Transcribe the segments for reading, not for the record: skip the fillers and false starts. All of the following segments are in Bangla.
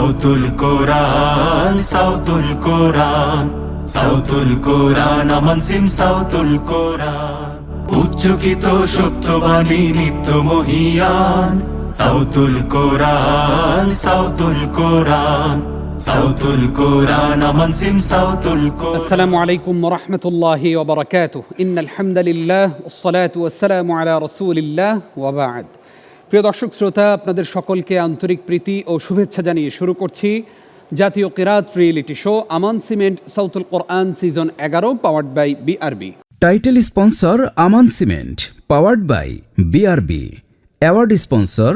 সাউতুল কোরআন, সাউতুল কোরআন, সাউতুল কোরআন, আমান সিম সাউতুল কোরআন। উচ্চকিত সত্যবাণী নিত্য মহিয়ান, সাউতুল কোরআন, সাউতুল কোরআন, সাউতুল কোরআন, আমান সিম সাউতুল কোরআন। আসসালামু আলাইকুম ওয়া রাহমাতুল্লাহি ওয়া বারাকাতুহু। ইন্নাল হামদালিল্লাহ ওয়াসসালাতু ওয়াসসালামু আলা রাসূলিল্লাহ ওয়া বা'দ। প্রিয় দর্শক শ্রোতা, আপনাদের সকলকে আন্তরিক প্রীতি ও শুভেচ্ছা জানিয়ে শুরু করছি জাতীয় কিরাত reality show Aman cement Sautul Quran season 11, powered by BRB. Title sponsor Aman cement, powered by BRB. Award sponsor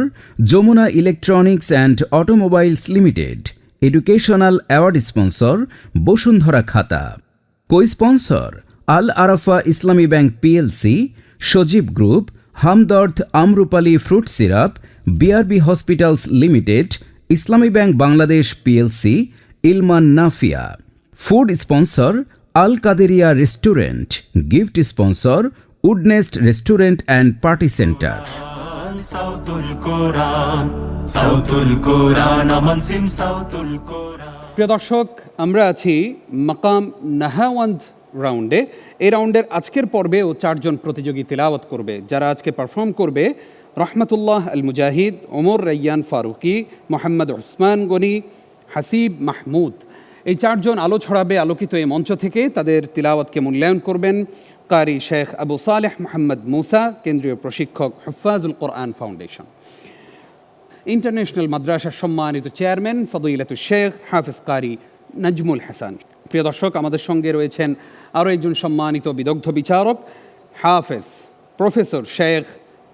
Jamuna electronics and automobiles limited. Educational award sponsor Bashundhara খাতা। Co sponsor Al Arafah Islami bank PLC, Sajeeb group, Hamdard Amrupali fruit syrup, BRB hospitals limited, Islami bank Bangladesh PLC, Ilman Nafia. Food sponsor Al Qaderia restaurant. Gift sponsor Woodnest restaurant and party centre. সাউতুল কোরআন, সাউতুল কোরআন, আমান সিম সাউতুল কোরআন। প্রিয় দর্শক, আমরা আছি মাকাম নাহাওয়ান্দ রাউন্ডে। এই রাউন্ডের আজকের পর্বেও 4 জন প্রতিযোগী তিলাওয়াত করবে। যারা আজকে পারফর্ম করবে: রহমতুল্লাহ আল মুজাহিদ, ওমর রাইয়ান ফারুকি, মোহাম্মদ উসমান গনি, হাসিব মাহমুদ। এই 4 জন আলো ছড়াবে আলোকিত এই মঞ্চ থেকে। তাদের তিলাওয়াতকে মূল্যায়ন করবেন কারি শেখ আবু সালেহ মোহাম্মদ মুসা, কেন্দ্রীয় প্রশিক্ষক, হুফাজুল কোরআন ফাউন্ডেশন। ইন্টারন্যাশনাল মাদ্রাসার সম্মানিত চেয়ারম্যান ফদিলাতুল শেখ হাফিজ কারি নাজমুল হাসান। প্রিয় দর্শক, আমাদের সঙ্গে রয়েছেন আরও একজন সম্মানিত বিদগ্ধ বিচারক, হাফেজ প্রফেসর শেখ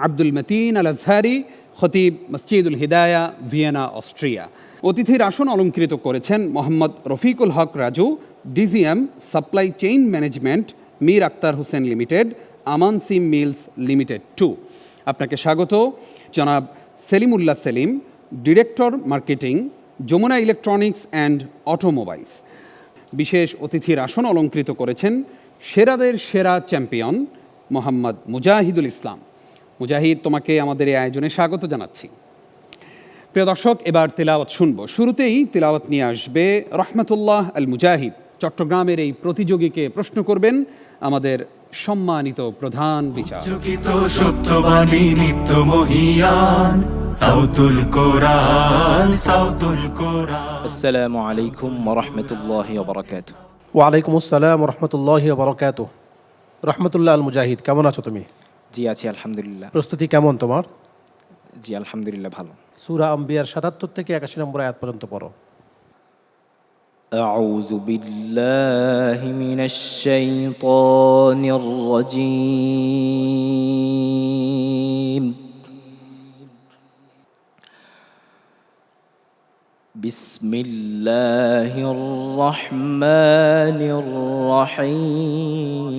আব্দুল মতিন আল আজহারি, খতিব মসজিদুল হিদায়া, ভিয়েনা, অস্ট্রিয়া। অতিথির আসন অলঙ্কৃত করেছেন Mohammad Rafiqul Haque Raju, DGM supply chain management, Mir Akhtar Hossain limited, Aman cement mills limited 2। আপনাকে স্বাগত। জনাব Selimullah Selim, director marketing, Jamuna electronics and automobiles. বিশেষ অতিথির আসন অলঙ্কৃত করেছেন সেরাদের সেরা চ্যাম্পিয়ন মোহাম্মদ মুজাহিদুল ইসলাম। মুজাহিদ, তোমাকে আমাদের এই আয়োজনে স্বাগত জানাচ্ছি। প্রিয় দর্শক, এবার তিলাওয়াত শুনব। শুরুতেই তিলাওয়াত নিয়ে আসবে রহমতুল্লাহ আল মুজাহিদ। চট্টগ্রামের এই প্রতিযোগীকে প্রশ্ন করবেন আমাদের সম্মানিত প্রধান বিচারক। উচ্চকিত সত্যবাণী নিত্য মহিয়ান, সাউতুল কোরআন, সাউতুল কোরআন। আসসালামু আলাইকুম ওয়া রাহমাতুল্লাহি ওয়া বারাকাতুহু। ওয়ালাইকুম আসসালাম রহমতুল্লাহি বারাকাতুহু। রহমতুল্লাহ আল মুজাহিদ, কেমন আছো তুমি? জি আছি আলহামদুলিল্লাহ। প্রস্তুতি কেমন তোমার? জি আলহামদুলিল্লাহ ভালো। সূরা আম্বিয়ার ৭৭ থেকে ৮১ নম্বর আয়াত পর্যন্ত পড়ো। আউযু বিল্লাহি মিনাশ শাইতানির রাজীম। বিসমিল্লাহির রহমানির রহিম।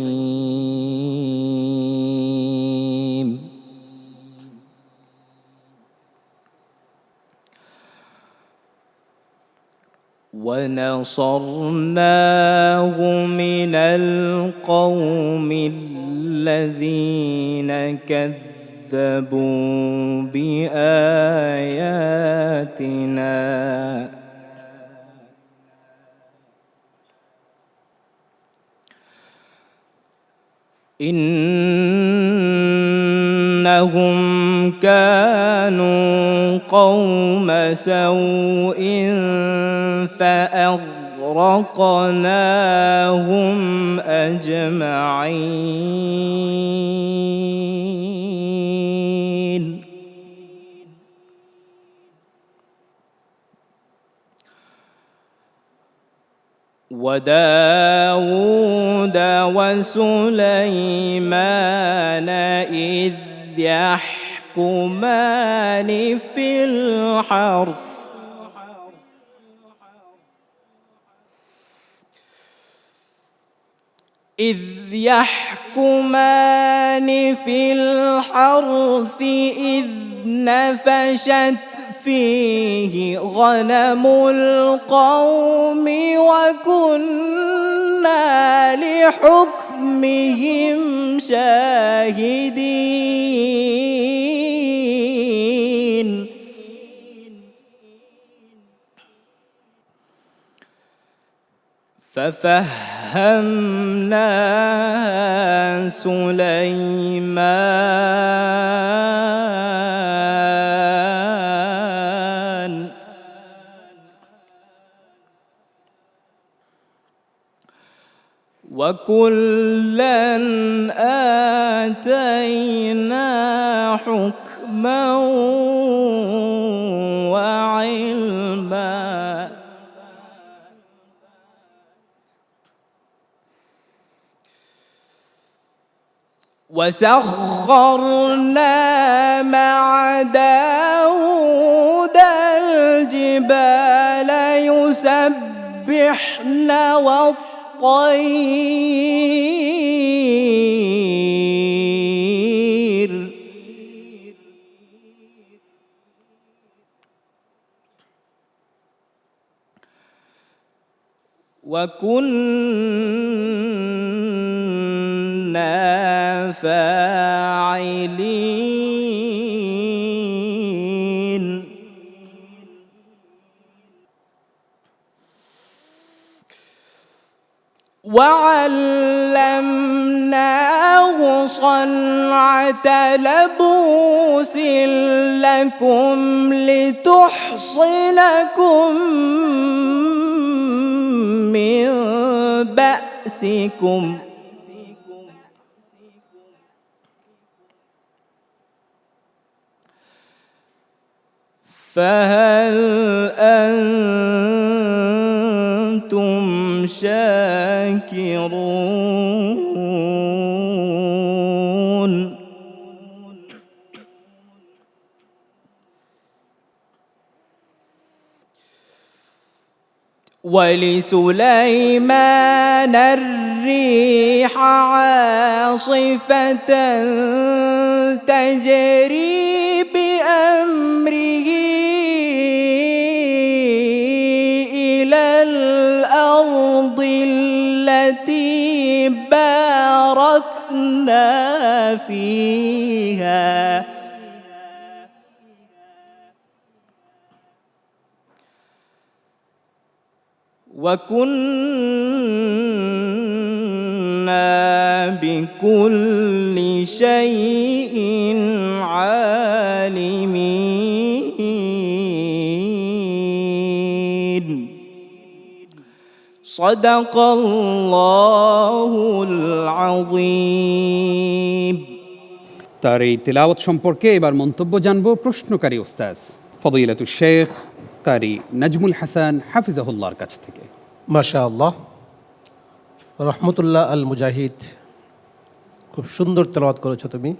ونصرناه من القوم الذين كذبوا بآياتنا إنهم كانوا قوم سوء فأغرقناهم أجمعين. وداود وسليمان إذ يحكمان في الحرث إذ نفشت فيه غنم القوم وكنا لحكمهم شاهدين. ففهمناها سليمان وكلا آتينا حكما وعلما وسخرنا مع داود الجبال يسبحن والطير وكنا فاعلين وعلمناه صنعة لبوس لكم لتحصنكم من بأسكم فهل أنتم شاكرون ولسليمان الريح عاصفة تجري بأمره إلى الأرض التي باركنا فيها وكنا بكل شيء عالمين صدق الله العظيم তার এই তিলাওয়াত সম্পর্কে এবার মন্তব্য জানবো প্রশ্নকারী ওস্তাজ ফদিলাতুশ শেখ কারি নাজমুল হাসান হাফিজাহুল্লাহর কাছ থেকে। মাশা আল্লাহ, রহমতুল্লাহ আল মুজাহিদ, খুব সুন্দর তেলাওয়াত করেছো তুমি।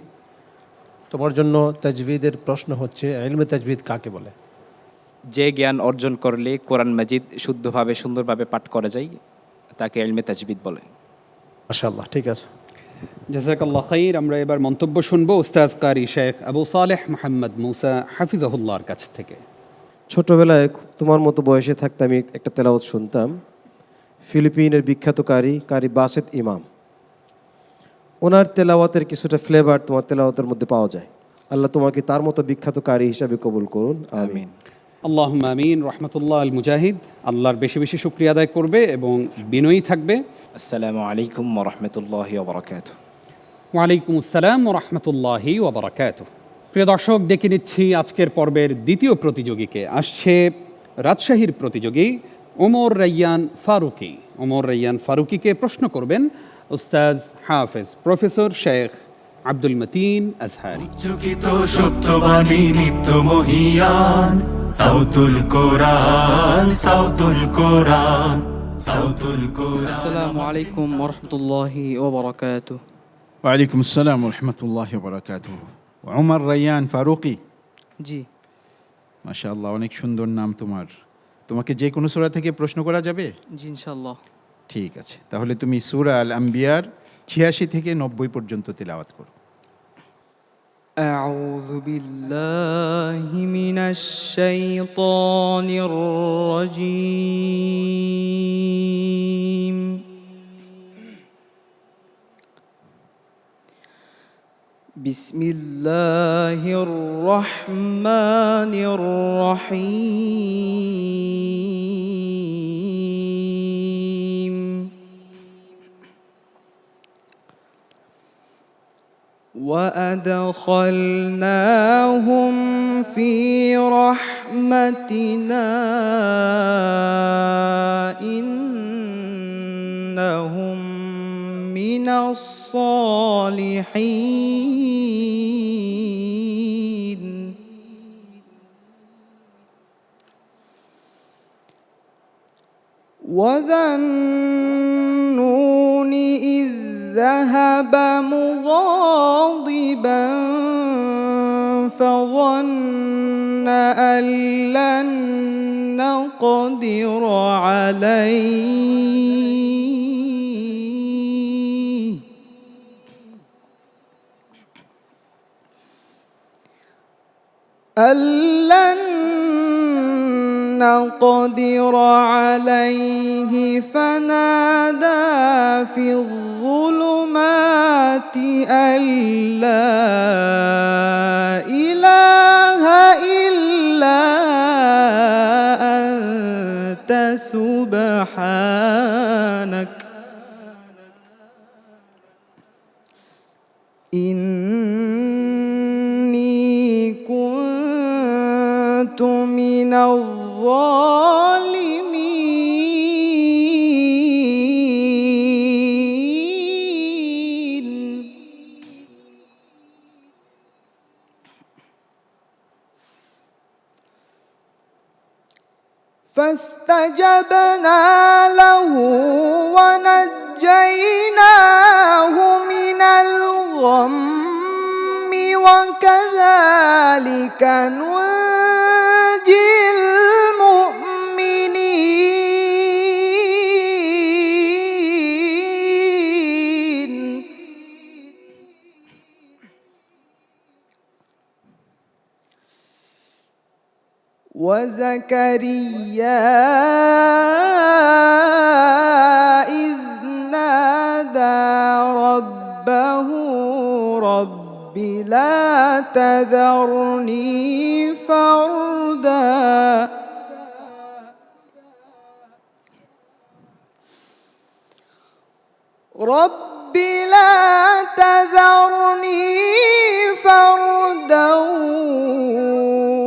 তোমার জন্য তাজবিদের প্রশ্ন হচ্ছে, ইলমে তাজবিদ কাকে বলে? যে জ্ঞান অর্জন করলে কোরআন মাজিদ শুদ্ধভাবে সুন্দরভাবে পাঠ করা যায় তাকে ইলমে তাজবিদ বলে। মাশা আল্লাহ, ঠিক আছে। জাযাকাল্লাহ খাইর। আমরা এবার মন্তব্য শুনবো উস্তাজ কারি শেখ আবু সালেহ মোহাম্মদ মুসা হাফিজাহুল্লাহর কাছ থেকে। ছোটবেলায় তোমার মতো বয়সে থাকতে আমি একটা তেলাওয়াত শুনতাম, ফিলিপিনের বিখ্যাত কারি বাসেত ইমাম। ওনার তেলাওয়াতের কিছুটা ফ্লেভার তোমার তেলাওয়াতের মধ্যে পাওয়া যায়। আল্লাহ তোমাকে তার মতো বিখ্যাত কারি হিসাবে কবুল করুন, আমিন। আল্লাহুম্মা আমিন। রহমতুল্লাহ আল মুজাহিদ আল্লাহর বেশি বেশি শুকরিয়া আদায় করবে এবং বিনয়ী থাকবে। আসসালামু আলাইকুম ওয়া রাহমাতুল্লাহি ওয়া বারাকাতুহু। ওয়ালাইকুম আসসালাম ওয়া রাহমাতুল্লাহি ওয়া বারাকাতুহু। প্রিয় দর্শক, ডেকে নিচ্ছি আজকের পর্বের দ্বিতীয় প্রতিযোগীকে। আসছে রাজশাহীর প্রতিযোগী ওমর রায়্যান ফারুকী। ওমর রায়্যান ফারুকীকে প্রশ্ন করবেন উস্তাজ হাফেজ প্রফেসর শেখ আব্দুল মতিন আজহারি। উজ্জীবিত সত্যবাণী নিত্য মহিয়ান, সাউতুল কোরআন, সাউতুল কোরআন, সাউতুল কোরআন। আসসালামু আলাইকুম ওরহমতুল্লাহি ওবরাকাতুহ। ওয়ালাইকুম আসসালাম রহমতুল্লাহি ওবরাকাতুহ। ওমর রায়্যান ফারুকী, জি মাশাআল্লাহ, অনেক সুন্দর নাম তোমার। তোমাকে যে কোনো সূরা থেকে প্রশ্ন করা যাবে? জি ইনশাআল্লাহ। ঠিক আছে, তাহলে তুমি সূরা আল আম্বিয়ার 86 থেকে 90 পর্যন্ত তিলাওয়াত করো। আউযু বিল্লাহি মিনাশ শাইতানির রাজীম। বিসমিল্লাহির রহমানির রহিম। وأدخلناهم في رحمتنا إنهم من الصالحين وذا النون إذ ذهب مغاضبا فظن أن لن نقدر عليه أن لن نقدر عليه فنادى في الظلمات أن لا إله إلا أنت سبحانك إني كنت من الظالمين فاستجبنا له ونجيناه من الغم وكذلك ننجي المؤمنين وزكريا إذ نادى ربه رب لا تذرني فردا رب لا تذرني فردا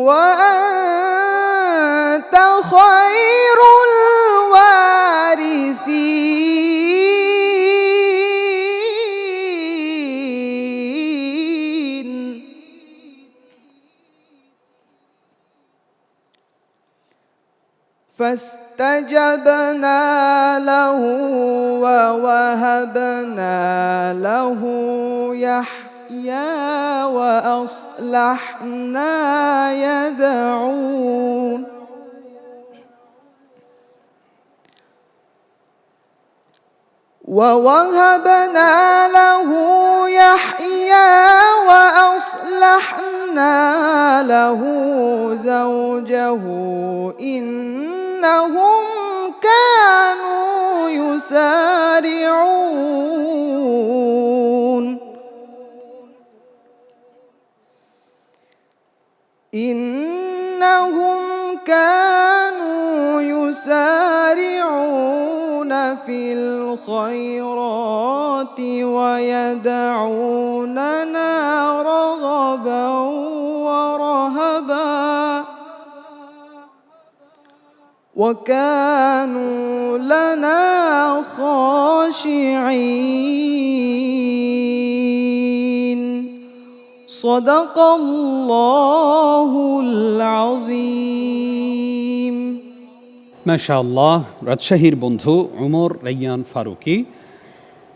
وأنت خير الوارثين فاستجبنا له ووهبنا له يحيى وأصلحنا يدعون ووهبنا له يحيى وأصلحنا له زوجه إنهم كانوا يسارعون في الخيرات ويدعوننا رغبا ورهبا وكانوا لنا خاشعين صدق الله العظيم মাশাআল্লাহ রাজশাহীর বন্ধু ওমর রায়্যান ফারুকী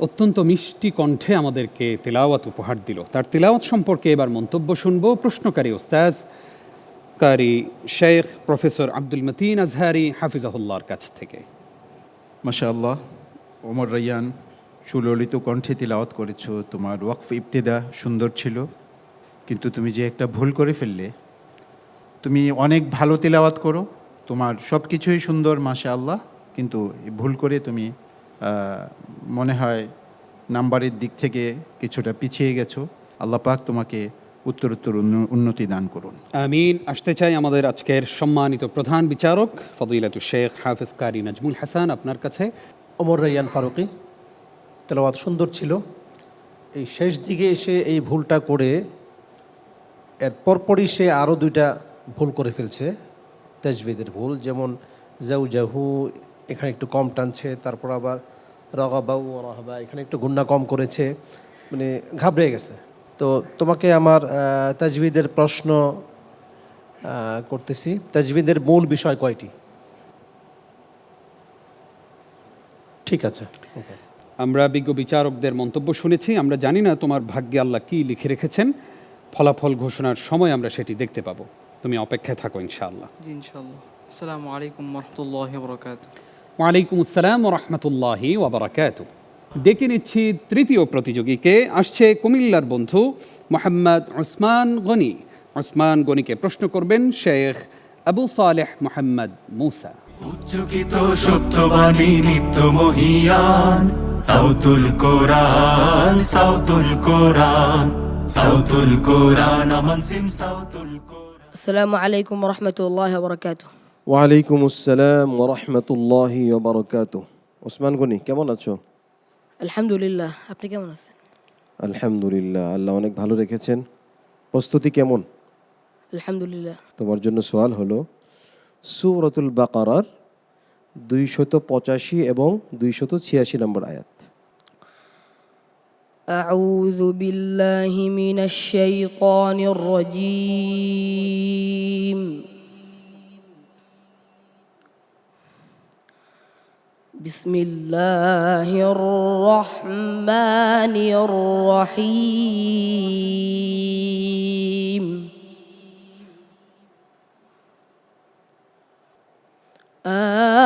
অত্যন্ত মিষ্টি কণ্ঠে আমাদেরকে তেলাওয়াত উপহার দিল। তার তেলাওয়াত সম্পর্কে এবার মন্তব্য শুনব প্রশ্নকারী ওস্তাজ কারি শেখ প্রফেসর আব্দুল মতিন আজহারি হাফিজাহুল্লাহর কাছ থেকে। মাশাআল্লাহ, ওমর রায়্যান সুললিত কণ্ঠে তিলাওয়াত করেছো। তোমার ওয়াকফ ইবতিদা সুন্দর ছিল, কিন্তু তুমি যে একটা ভুল করে ফেললে। তুমি অনেক ভালো তিলাওয়াত করো, তোমার সব কিছুই সুন্দর মাশাআল্লাহ, কিন্তু ভুল করে তুমি মনে হয় নাম্বারের দিক থেকে কিছুটা পিছিয়ে গেছো। আল্লাহ পাক তোমাকে উত্তরোত্তর উন্নতি দান করুন। আমিন। আসতে চাই আমাদের আজকের সম্মানিত প্রধান বিচারক ফদিলাতুল শেখ হাফেজ কারি নাজমুল হাসান আপনার কাছে। ওমর রায়্যান ফারুকী, তেলাওয়াত সুন্দর ছিল, এই শেষ দিকে এসে এই ভুলটা করে এর পরপরই সে আরও দুইটা ভুল করে ফেলছে তাজবিদের ভুল, যেমন জাহু এখানে একটু কম টানছে, তারপর আবার রগাবাউ রহবা এখানে একটু গুন্না কম করেছে, মানে ঘাবড়ে গেছে। তো তোমাকে আমার তাজবিদের প্রশ্ন করতেছি, তাজবিদের মূল বিষয় কয়টি? ঠিক আছে, ওকে। আমরা বিজ্ঞ বিচারকদের মন্তব্য শুনেছি, আমরা জানি না তোমার ভাগ্যে আল্লাহ কী লিখে রেখেছেন। ফলাফল ঘোষণার সময় আমরা সেটি দেখতে পাবো। তুমি অপেক্ষায় থাকো ইনশাআল্লাহ। জি ইনশাআল্লাহ। আসসালামু আলাইকুম ওয়া রাহমাতুল্লাহি ওয়া বারাকাতুহু। ওয়ালাইকুম আসসালাম ওয়া রাহমাতুল্লাহি ওয়া বারাকাতুহু। ডেকে নিচ্ছি তৃতীয় প্রতিযোগীকে। আসছে কুমিল্লার বন্ধু মোহাম্মদ ওসমান গনি। ওসমান গনিকে প্রশ্ন করবেন শেখ আবু সালেহ মোহাম্মদ মুসা। উচ্চকিত সত্যবাণী নিত্য মহিয়ান, সাউতুল কোরআন, সাউতুল কোরআন, সাউতুল কোরআন, আমান সিম সাউতুল কোরআন। আসসালামু আলাইকুম রহমতুল্লাহ বরকাত। ওয়ালাইকুম আসসালাম ওরহমতুল্লাহি ওবরকাতুহ। ওসমান গনি, কেমন আছো? আলহামদুলিল্লাহ, আপনি কেমন আছেন? আলহামদুলিল্লাহ, আল্লাহ অনেক ভালো রেখেছেন। প্রস্তুতি কেমন? আলহামদুলিল্লাহ। তোমার জন্য সওয়াল হলো সূরাতুল বাকারার 285 এবং 286 নম্বর আয়াত। আউযু বিল্লাহি মিনাশ শাইতানির রাজীম। বিসমিল্লাহির রহমানির রহিম।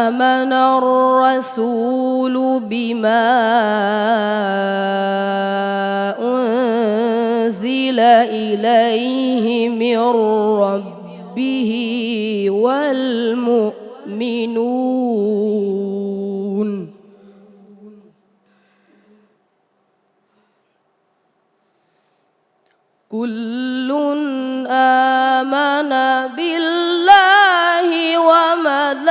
آمن الرسول بما أنزل إليه من ربه والمؤمنون كل آمن بالله وملائكته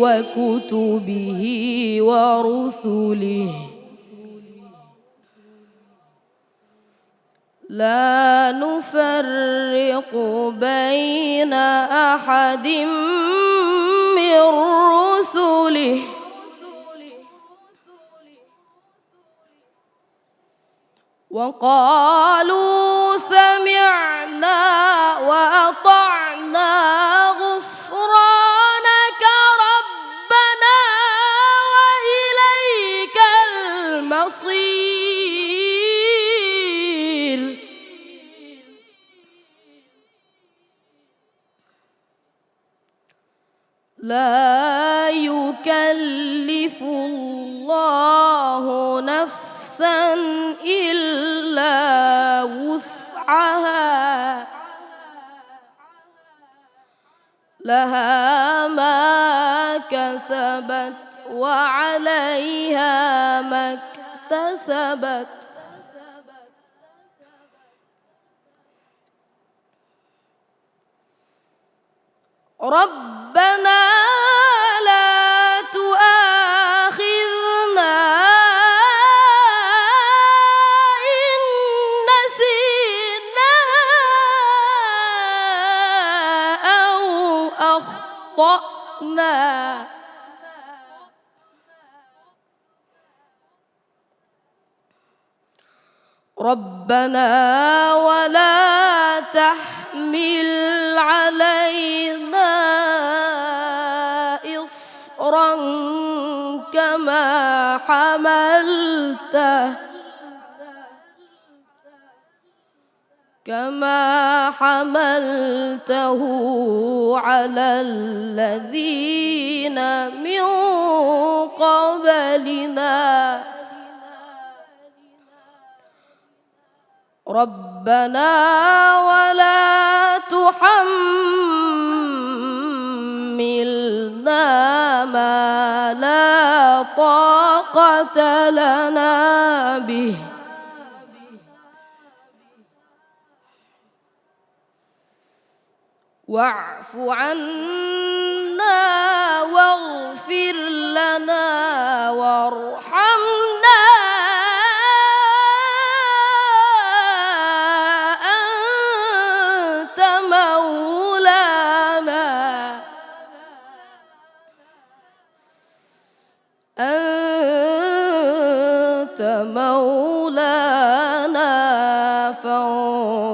وكتبه ورسله لا نفرق بين أحد من رسله وقالوا سمعنا وأطعنا غفرانك ربنا وإليك المصير لا يكلف الله نفسا إلا وسعها لها ما كسبت وعليها ما اكتسبت ربنا لا تؤاخذنا إن نسينا أو أخطأنا ربنا ولا تحمل علينا إصرا كما حملته على الذين من قبلنا ربنا ولا تحملنا ما لا طاقة لنا به واعف عنا واغفر لنا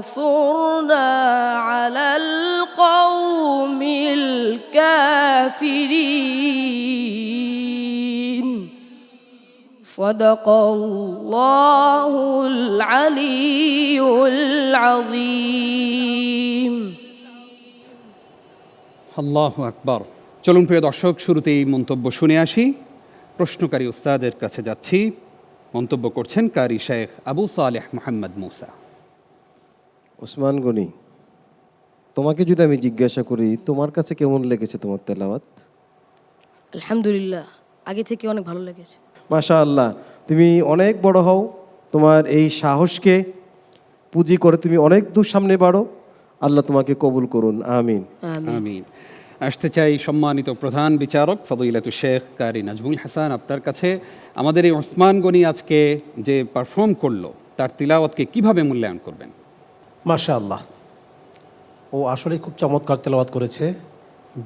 وانصرنا على القوم الكافرين صدق الله العلي العظيم আল্লাহু আকবার। চলুন প্রিয় দর্শক, শুরুতেই মন্তব্য শুনে আসি। প্রশ্নকারী উস্তাদের কাছে যাচ্ছি। মন্তব্য করছেন কারি শেখ আবু সালেহ মোহাম্মদ মুসা। ওসমান গনি, তোমাকে যদি আমি জিজ্ঞাসা করি তোমার কাছে কেমন লেগেছে তোমার তেলাওয়াত? আলহামদুলিল্লাহ, আগে থেকে অনেক ভালো লেগেছে। মাশাআল্লাহ, তুমি অনেক বড় হও, তোমার এই সাহসকে পুঁজি করে তুমি অনেক দূর সামনে বাড়ো। আল্লাহ তোমাকে কবুল করুন, আমিন। আমিন। আসতে চাই সম্মানিত প্রধান বিচারক ফদিলাতুল শেখ কারি নাজমুল হাসান আপনার কাছে। আমাদের এই ওসমান গনি আজকে যে পারফর্ম করলো তার তিলাওয়াতকে কিভাবে মূল্যায়ন করবেন? মাশাআল্লাহ, ও আসলে খুব চমৎকার তেলাওয়াত করেছে।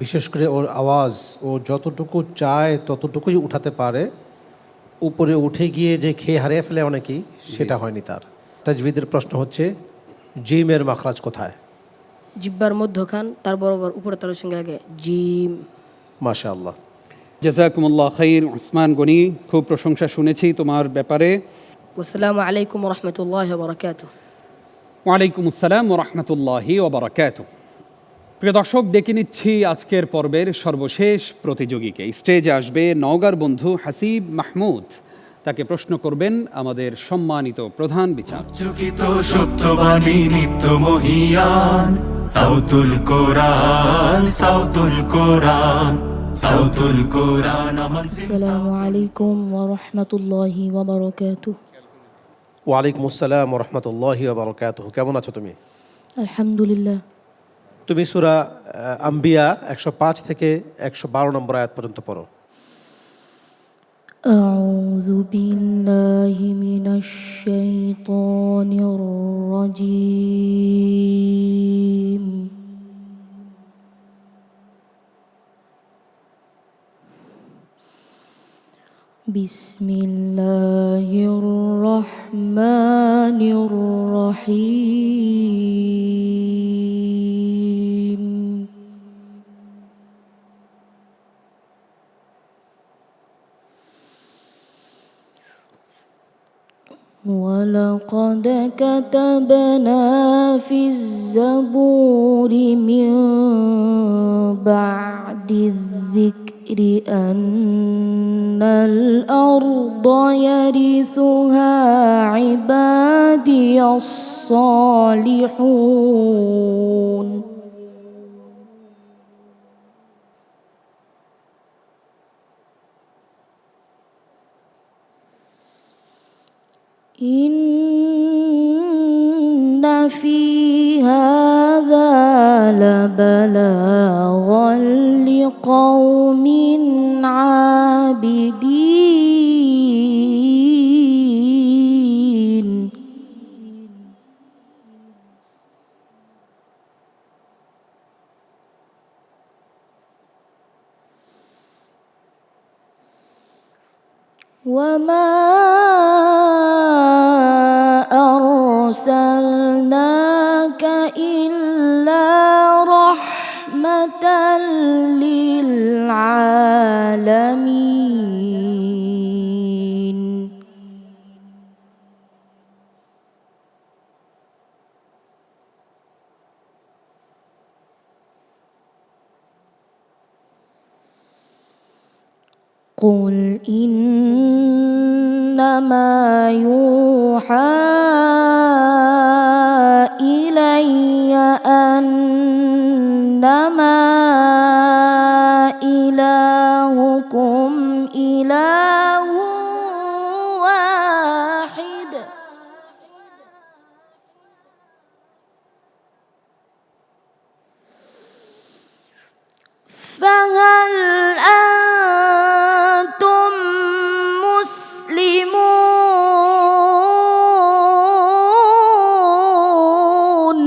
বিশেষ করে ওর আওয়াজ, ও যতটুকু চায় ততটুকুই উঠাতে পারে। উপরে উঠে গিয়ে যে খেয়ে হারিয়ে ফেলে অনেকেই, সেটা হয়নি তার। তাজবিদের প্রশ্ন হচ্ছে, জিমের মাখরাজ কোথায়? জিব্বার মধ্যখান, তার বরাবর উপরে তার সঙ্গে লাগে জিম। মাশাআল্লাহ। জাযাকুমুল্লাহ খাইর। ওসমান গনি, খুব প্রশংসা শুনেছি তোমার ব্যাপারে। আসসালামু আলাইকুম ওয়া রাহমাতুল্লাহি ওয়া বারাকাতুহু। ওয়ালাইকুম আসসালাম ওয়া রাহমাতুল্লাহি ওয়া বারাকাতুহু। প্রিয় দর্শক, ডেকে নিচ্ছি আজকের পর্বের সর্বশেষ প্রতিযোগীকে। স্টেজে আসবে নওগাঁর বন্ধু হাসিব মাহমুদ। তাকে প্রশ্ন করবেন আমাদের সম্মানিত প্রধান বিচারক। চকিত সত্যবাণী নিত্য মহিয়ান সাউতুল কোরআন, সাউতুল কোরআন, সাউতুল কোরআন। আসসালামু আলাইকুম ওয়া রাহমাতুল্লাহি ওয়া বারাকাতুহু। ওয়ালাইকুম আসসালাম ওয়া রাহমাতুল্লাহি ওয়া বারাকাতুহু। কেমন আছো তুমি? আলহামদুলিল্লাহ। তুমি সূরা আম্বিয়া 105 থেকে 112 নম্বর আয়াত পর্যন্ত পড়ো। أعوذ بالله من الشيطان الرجيم بسم الله الرحمن الرحيم ولقد كتبنا في الزبور من بعد الذكر أن الأرض يرثها عبادي الصالحون إن في هذا لبلاغا لقوم عابدين وما أرسلناك إلا رحمة للعالمين قل إنما يوحى إلي أنما إلهكم إله واحد فهل أنتم مسلمون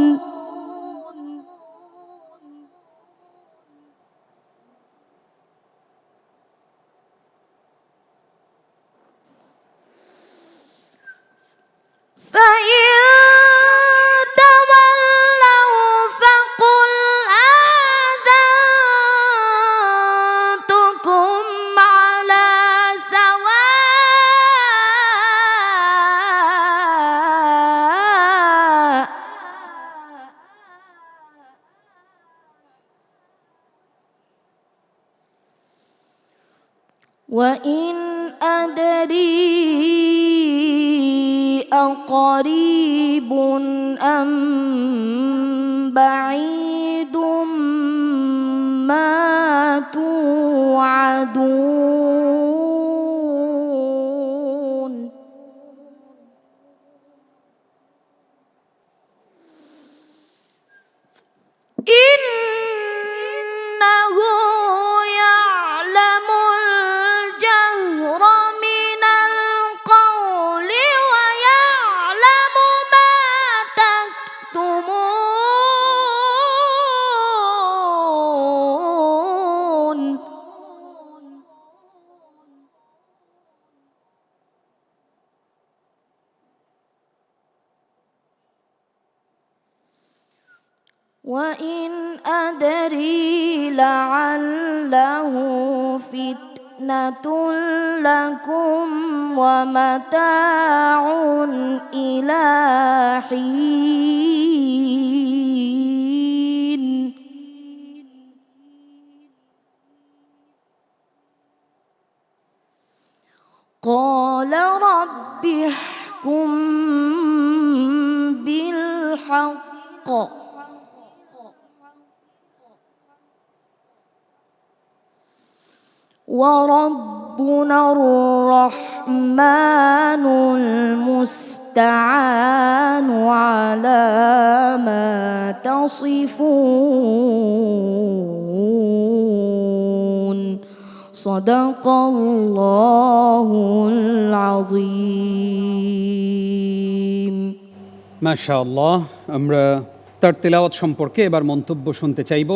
فإن تولوا وإن أدري أقريب أم بعيد ما توعدون إنه يعلم الجهر من القول ويعلم ما تكتمون وإن أدري لعله فتنة لكم ومتاع إلى حين قال رب احكم بالحق وربنا الرحمن المستعان على ما تصفون صدق الله العظيم মাশাআল্লাহ। আমরা তার তেলাওয়াত সম্পর্কে এবার মন্তব্য শুনতে চাইব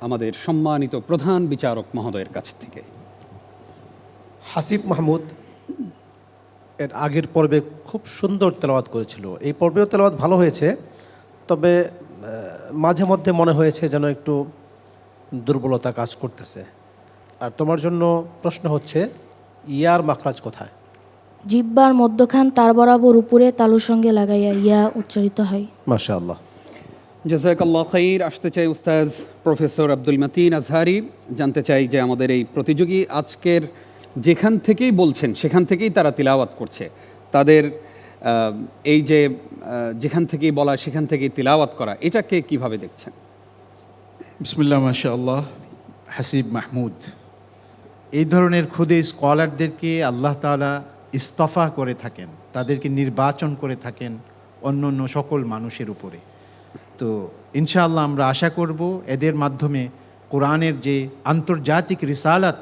আমাদের সম্মানিত প্রধান বিচারক মহোদয়ের কাছ থেকে। হাসিব মাহমুদ এর আগের পর্বে খুব সুন্দর তেলাওয়াত করেছিল, এই পর্বেও তেলাওয়াত ভালো হয়েছে, তবে মাঝে মধ্যে মনে হয়েছে যেন একটু দুর্বলতা কাজ করতেছে। আর তোমার জন্য প্রশ্ন হচ্ছে, ইয়ার মাখরাজ কোথায়? জিহ্বার মধ্যখান তার বরাবর উপরে তালুর সঙ্গে লাগাইয়া ইয়া উচ্চারিত হয়। মাশাআল্লাহ। জাযাকাল্লাহ খাইর। আসতে চাই উস্তাজ প্রফেসর আব্দুল মতিন আজহারি। জানতে চাই যে আমাদের এই প্রতিযোগী আজকের যেখান থেকেই বলছেন সেখান থেকেই তারা তিলাওয়াত করছে, তাদের এই যে যেখান থেকেই বলা সেখান থেকেই তিলাওয়াত করা, এটাকে কিভাবে দেখছেন? বিসমিল্লাহ মাশাআল্লাহ। হাসিব মাহমুদ, এই ধরনের খুদে স্কলারদেরকে আল্লাহ তাআলা ইস্তফা করে থাকেন, তাদেরকে নির্বাচন করে থাকেন অন্য অন্য সকল মানুষের উপরে। তো ইনশাআল্লাহ আমরা আশা করব এদের মাধ্যমে কোরআনের যে আন্তর্জাতিক রিসালাত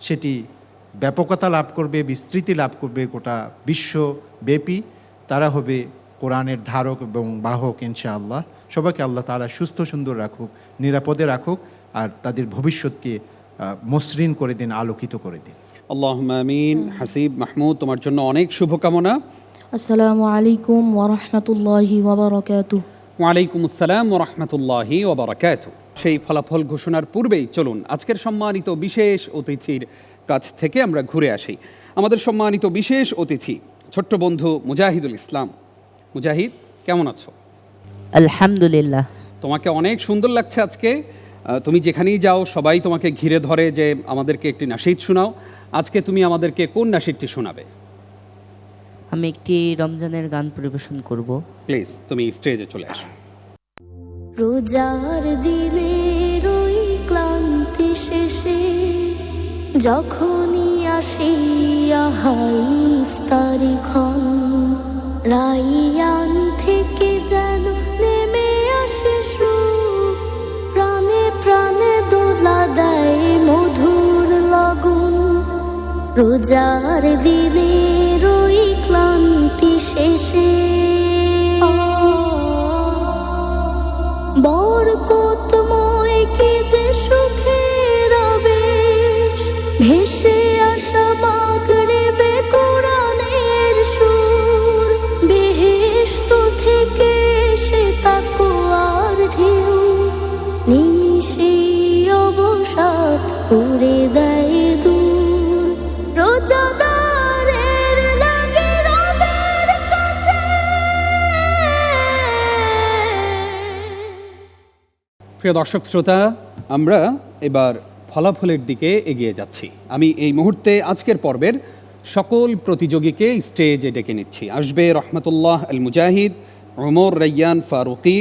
সেটি ব্যাপকতা লাভ করবে, বিস্তৃতি লাভ করবে গোটা বিশ্বব্যাপী। তারা হবে কোরআনের ধারক এবং বাহক ইনশাআল্লাহ। সবাইকে আল্লাহ তাআলা সুস্থ সুন্দর রাখুক, নিরাপদে রাখুক, আর তাদের ভবিষ্যৎকে মসৃণ করে দিন, আলোকিত করে দিন। আল্লাহুম্মা আমিন। হাসিব মাহমুদ, তোমার জন্য অনেক শুভকামনা। আসসালামু আলাইকুম ওয়া রাহমাতুল্লাহি ওয়া বারাকাতুহু। ওয়ালাইকুম আসসালাম ওয়া রাহমাতুল্লাহি ওয়া বারাকাতুহু। সেই ফলাফল ঘোষণার পূর্বেই চলুন আজকের সম্মানিত বিশেষ অতিথির কাছ থেকে আমরা ঘুরে আসি। আমাদের সম্মানিত বিশেষ অতিথি ছোট্ট বন্ধু মুজাহিদুল ইসলাম। মুজাহিদ, কেমন আছো? আলহামদুলিল্লাহ। তোমাকে অনেক সুন্দর লাগছে আজকে। তুমি যেখানেই যাও সবাই তোমাকে ঘিরে ধরে যে আমাদেরকে একটি নাশিদ শোনাও। আজকে তুমি আমাদেরকে কোন নাশিদটি শোনাবে? আমি একটি রমজানের গান পরিবেশন করব। প্লিজ তুমি স্টেজে চলে আসো। রোজার দিনের ওই ক্লান্তি শেষে যখনই আসি আহাই ইফতারি ক্ষণ, রাইয়ান থেকে যেন নেমে আসে সুখ, প্রাণে প্রাণে দোলা দেয় মধুর লগন। রোজার দিনের ওই ক্লান্তি শেষে বরকতময় কি যে সুখের আবেশ, ভেসে আসা মাগরিবে কোরআনের সুর, বেহেশত থেকে সে তাকওয়ার ঢেউ, নিমিষেই অবসাদ করে দেয় দূর। রোজাদারের লাগে রবের কাছে। প্রিয় দর্শক শ্রোতা, আমরা এবার ফলাফলের দিকে এগিয়ে যাচ্ছি। আমি এই মুহূর্তে আজকের পর্বের সকল প্রতিযোগীকে স্টেজে ডেকে নিচ্ছি। আসবে রহমতুল্লাহ আল মুজাহিদ, ওমর রাইয়ান ফারুকি,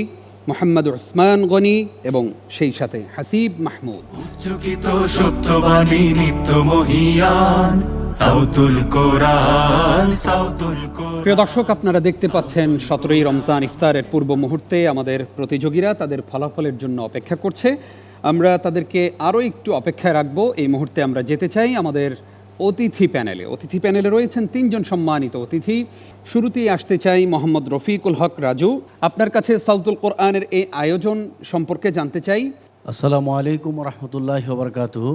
মোহাম্মদ উসমান গনি এবং সেই সাথে হাসিব মাহমুদ। চকিত সত্যবাণী নিত্য মহিয়ান সাউতুল কোরআন সাউতুল কোরআন। প্রিয় দর্শক, আপনারা দেখতে পাচ্ছেন 17ই রমজান ইফতারের পূর্ব মুহূর্তে আমাদের প্রতিযোগীরা তাদের ফলাফলের জন্য অপেক্ষা করছে। আমরা তাদেরকে আরও একটু অপেক্ষায় রাখবো। এই মুহূর্তে আমরা যেতে চাই আমাদের অতিথি প্যানেলে রয়েছেন 3 জন সম্মানিত অতিথি। শুরুতেই আসতে চাই মোহাম্মদ রফিকুল হক রাজু। আপনার কাছে সাউতুল কোরআনের এই আয়োজন সম্পর্কে জানতে চাই। আসসালামু আলাইকুম রহমতুল্লাহ বরকাতুহু।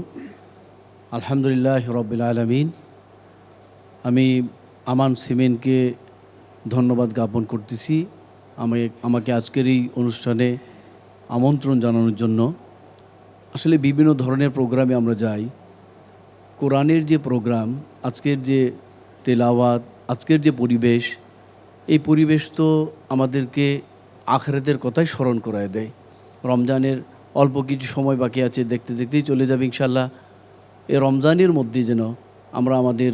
আলহামদুলিল্লাহ রব্বিল আলামিন। আমি আমান সিমেন্টকে ধন্যবাদ জ্ঞাপন করতেছি আমাকে আজকের এই অনুষ্ঠানে আমন্ত্রণ জানানোর জন্য। আসলে বিভিন্ন ধরনের প্রোগ্রামে আমরা যাই, কোরআনের যে প্রোগ্রাম, আজকের যে তেলাওয়াত, আজকের যে পরিবেশ, এই পরিবেশ তো আমাদেরকে আখিরাতের কথাই স্মরণ করায় দেয়। রমজানের অল্প কিছু সময় বাকি আছে, দেখতে দেখতেই চলে যাবে ইনশাল্লাহ। এই রমজানের মধ্যে যেন আমরা আমাদের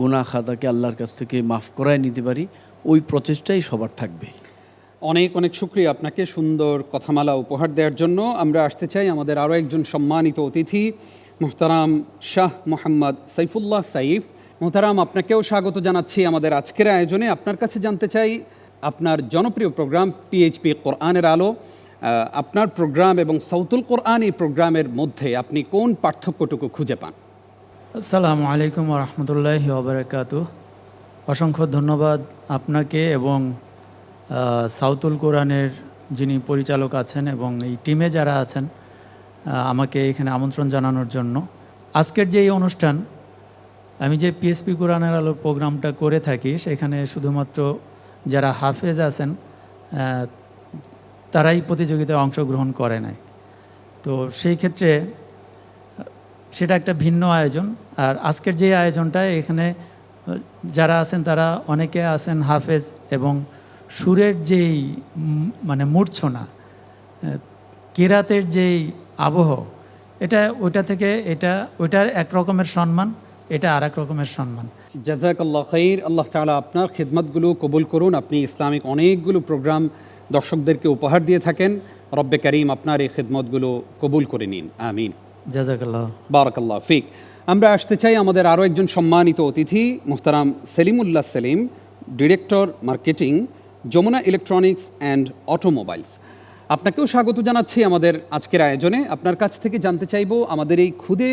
গুনাহ খাতাকে আল্লাহর কাছ থেকে মাফ করায় নিতে পারি, ওই প্রচেষ্টাই সবার থাকবে। অনেক অনেক শুকরিয়া আপনাকে সুন্দর কথামালা উপহার দেওয়ার জন্য। আমরা আসতে চাই আমাদের আরও একজন সম্মানিত অতিথি, মোহতারাম শাহ মোহাম্মদ সাইফুল্লাহ সাইফ। মোহতারাম, আপনাকেও স্বাগত জানাচ্ছি আমাদের আজকের আয়োজনে। আপনার কাছে জানতে চাই আপনার জনপ্রিয় প্রোগ্রাম পিএইচপি কোরআনের আলো, আপনার প্রোগ্রাম এবং সাউতুল কোরআন এই প্রোগ্রামের মধ্যে আপনি কোন পার্থক্যটুকু খুঁজে পান? আসসালামু আলাইকুম রহমতুল্লাহি ওয়াবারাকাতুহু। অসংখ্য ধন্যবাদ আপনাকে এবং সাউতুল কোরআনের যিনি পরিচালক আছেন এবং এই টিমে যারা আছেন আমাকে এখানে আমন্ত্রণ জানানোর জন্য। আজকের যে এই অনুষ্ঠান, আমি যে পিএসপি কোরআনের আলোর প্রোগ্রামটা করে থাকি, সেখানে শুধুমাত্র যারা হাফেজ আছেন তারাই প্রতিযোগিতায় অংশগ্রহণ করে নাই। তো সেই ক্ষেত্রে সেটা একটা ভিন্ন আয়োজন। আর আজকের যে আয়োজনটা, এখানে যারা আছেন তারা অনেকে আছেন হাফেজ, এবং সুরের যেই মানে মূর্ছনা, কিরাতের যেই আবহ, ওইটা থেকে ওইটার এক রকমের সম্মান, এটা আর এক রকমের সম্মান। জাযাকাল্লাহ খাইর। আল্লাহ তাআলা আপনার খিদমতগুলো কবুল করুন। আপনি ইসলামিক অনেকগুলো প্রোগ্রাম দর্শকদেরকে উপহার দিয়ে থাকেন। রব্বে কারীম আপনার এই খিদমতগুলো কবুল করে নিন, আমিন। জাযাকাল্লাহ, বারাকাল্লাহ ফিক। আমরা আসতে চাই আমাদের আরও একজন সম্মানিত অতিথি, মোহতারাম Selimullah Selim, director marketing, Jamuna electronics and automobiles. আপনাকেও স্বাগত জানাচ্ছি আমাদের আজকের আয়োজনে। আপনার কাছ থেকে জানতে চাইব, আমাদের এই খুদে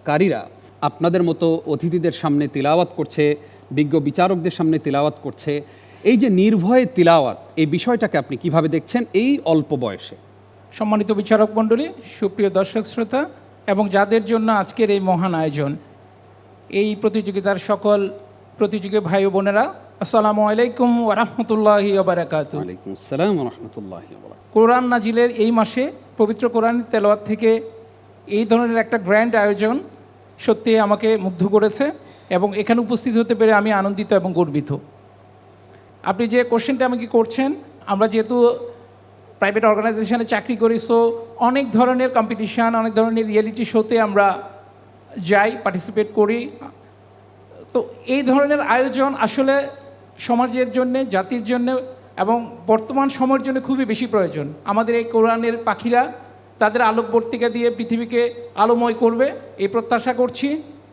কারীরা আপনাদের মতো অতিথিদের সামনে তিলাওয়াত করছে, বিজ্ঞ বিচারকদের সামনে তিলাওয়াত করছে, এই যে নির্ভয়ে তিলাওয়াত, এই বিষয়টাকে আপনি কিভাবে দেখছেন এই অল্প বয়সে? সম্মানিত বিচারক মণ্ডলী, সুপ্রিয় দর্শক শ্রোতা এবং যাদের জন্য আজকের এই মহান আয়োজন, এই প্রতিযোগিতার সকল প্রতিযোগী ভাই ও বোনেরা, আসসালামু আলাইকুম ওয়া রাহমাতুল্লাহি ওয়া বারাকাতুহু। ওয়ালাইকুম আসসালাম ওয়া রাহমাতুল্লাহি ওয়া বারাকাতুহু। কোরআন নাজিলের এই মাসে পবিত্র কোরআনের তেলাওয়াত থেকে এই ধরনের একটা গ্র্যান্ড আয়োজন সত্যি আমাকে মুগ্ধ করেছে এবং এখানে উপস্থিত হতে পেরে আমি আনন্দিত এবং গর্বিত। আপনি যে কোশ্চেনটা আমাকে করছেন, আমরা যেহেতু প্রাইভেট অর্গানাইজেশনে চাকরি করি, সো অনেক ধরনের কম্পিটিশান, অনেক ধরনের রিয়েলিটি শোতে আমরা যাই, পার্টিসিপেট করি। তো এই ধরনের আয়োজন আসলে সমাজের জন্যে, জাতির জন্য এবং বর্তমান সময়ের জন্য খুবই বেশি প্রয়োজন। আমাদের এই কোরআনের পাখিরা তাদের আলোকবর্তিকা দিয়ে পৃথিবীকে আলোময় করবে, এই প্রত্যাশা করছি।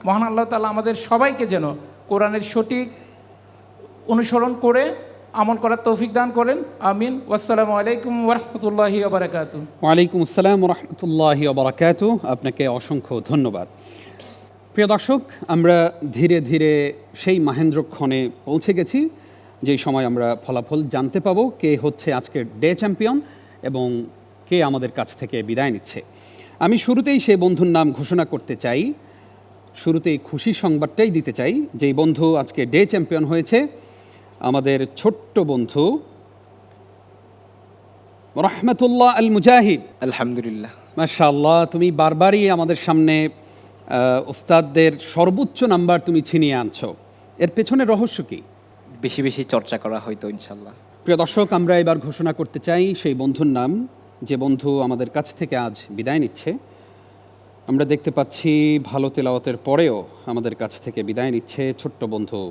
মহান আল্লাহ তাআলা আমাদের সবাইকে যেন কোরআনের সঠিক অনুসরণ করে আমল করার তৌফিক দান করেন, আমিন। আসসালামু আলাইকুম ওয়া রাহমাতুল্লাহি ওয়া বারাকাতুহু। ওয়ালাইকুম আসসালাম ওয়া রাহমাতুল্লাহি ওয়া বারাকাতুহু। আপনাকে অসংখ্য ধন্যবাদ। প্রিয় দর্শক, আমরা ধীরে ধীরে সেই মাহেন্দ্রক্ষণে পৌঁছে গেছি, যেই সময় আমরা ফলাফল জানতে পাবো কে হচ্ছে আজকের ডে চ্যাম্পিয়ন এবং কে আমাদের কাছ থেকে বিদায় নিচ্ছে। আমি শুরুতেই সেই বন্ধুর নাম ঘোষণা করতে চাই, শুরুতেই খুশি সংবাদটাই দিতে চাই। যেই বন্ধু আজকে ডে চ্যাম্পিয়ন হয়েছে, আমাদের ছোট্ট বন্ধু রহমতুল্লাহ আল মুজাহিদ। আলহামদুলিল্লাহ, মাশাআল্লাহ, তুমি বারবারই আমাদের সামনে ওস্তাদদের সর্বোচ্চ নাম্বার তুমি ছিনিয়ে আনছো। এর পেছনে রহস্য কি? বেশি বেশি চর্চা করা হয়তো ইনশাল্লাহ। প্রিয় দর্শক, আমরা এবার ঘোষণা করতে চাই সেই বন্ধুর নাম, যে বন্ধু আমাদের কাছ থেকে আজ বিদায় নিচ্ছে। আমরা দেখতে পাচ্ছি ভালো তেলাওয়াতের পরেও আমাদের কাছ থেকে বিদায় নিচ্ছে ছোট্ট বন্ধু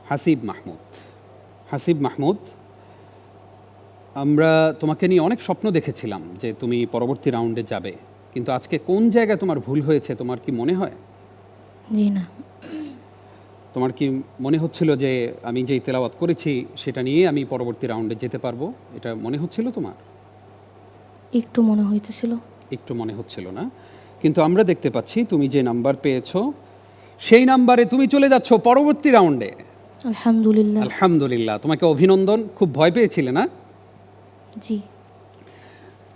হাসিব মাহমুদ। হাসিব মাহমুদ, আমরা তোমাকে নিয়ে অনেক স্বপ্ন দেখেছিলাম যে তুমি পরবর্তী রাউন্ডে যাবে, কিন্তু আজকে কোন জায়গায় তোমার ভুল হয়েছে তোমার কি মনে হয়? জি না, তোমার কি মনে হচ্ছিল যে আমি যেই তেলাওয়াত করেছি সেটা নিয়ে আমি পরবর্তী রাউন্ডে যেতে পারবো, এটা মনে হচ্ছিল তোমার? একটু মনে হইতেছিল। একটু মনে হচ্ছিল না, কিন্তু আমরা দেখতে পাচ্ছি তুমি যে নাম্বার পেয়েছো সেই নাম্বারে তুমি চলে যাচ্ছ পরবর্তী রাউন্ডে। আলহামদুলিল্লাহ। আলহামদুলিল্লাহ, তোমাকে অভিনন্দন। খুব ভয় পেয়েছিলে না? জি।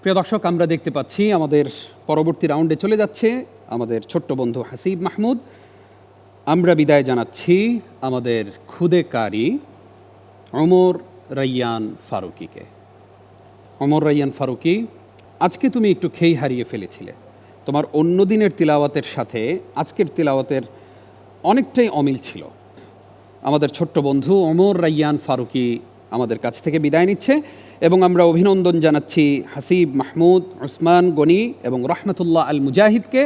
প্রিয় দর্শক, আমরা দেখতে পাচ্ছি আমাদের পরবর্তী রাউন্ডে চলে যাচ্ছে আমাদের ছোট্ট বন্ধু হাসিব মাহমুদ। আমরা বিদায় জানাচ্ছি আমাদের খুদে কারি ওমর রাইয়ান ফারুকিকে। ওমর রাইয়ান ফারুকি, আজকে তুমি একটু খেই হারিয়ে ফেলেছিলে। তোমার অন্য দিনের তিলাওয়াতের সাথে আজকের তিলাওয়াতের অনেকটাই অমিল ছিল। আমাদের ছোট্ট বন্ধু ওমর রাইয়ান ফারুকি আমাদের কাছ থেকে বিদায় নিচ্ছে এবং আমরা অভিনন্দন জানাচ্ছি হাসিব মাহমুদ, ওসমান গনি এবং রহমতুল্লাহ আল মুজাহিদকে।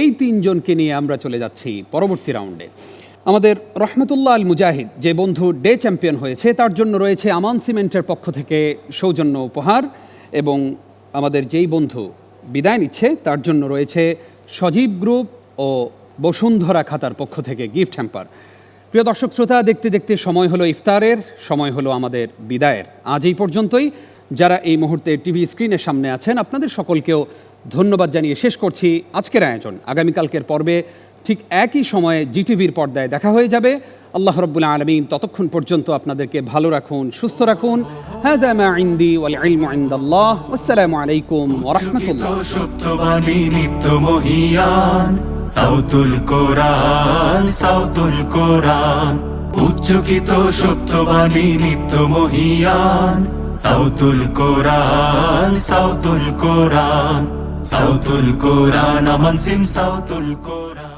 এই তিনজনকে নিয়ে আমরা চলে যাচ্ছি পরবর্তী রাউন্ডে। আমাদের রহমতুল্লাহ আল মুজাহিদ যে বন্ধু ডে চ্যাম্পিয়ন হয়েছে তার জন্য রয়েছে আমান সিমেন্টের পক্ষ থেকে সৌজন্য উপহার, এবং আমাদের যেই বন্ধু বিদায় নিচ্ছে তার জন্য রয়েছে সজীব গ্রুপ ও বসুন্ধরা খাতার পক্ষ থেকে গিফট হ্যাম্পার। প্রিয় দর্শক শ্রোতা, দেখতে দেখতে সময় হলো ইফতারের, সময় হলো আমাদের বিদায়ের। আজ এই পর্যন্তই। যারা এই মুহূর্তে টিভি স্ক্রিনের সামনে আছেন আপনাদের সকলকেও ধন্যবাদ জানিয়ে শেষ করছি আজকের আয়োজন। আগামীকালকের পর্বে ঠিক একই সময়ে জিটিভির পর্দায় দেখা হয়ে যাবে। আল্লাহ রাব্বুল আলামিন ততক্ষণ পর্যন্ত আপনাদেরকে ভালো রাখুন, সুস্থ রাখুন। হাযা মা ইনদি ওয়াল ইলমু ইনদাল্লাহ। আসসালামু আলাইকুম ওয়া রাহমাতুল্লাহ। সত্যবাণী নিত্য মহিয়ান, সাউতুল কোরআন, সাউতুল কোরআন। উচ্চকিত সত্যবাণী নিত্য মহিয়ান, সাউতুল কোরআন, সাউতুল কোরআন, সাউতুল কোরআন। আমান সিম সাউতুল কোরআন।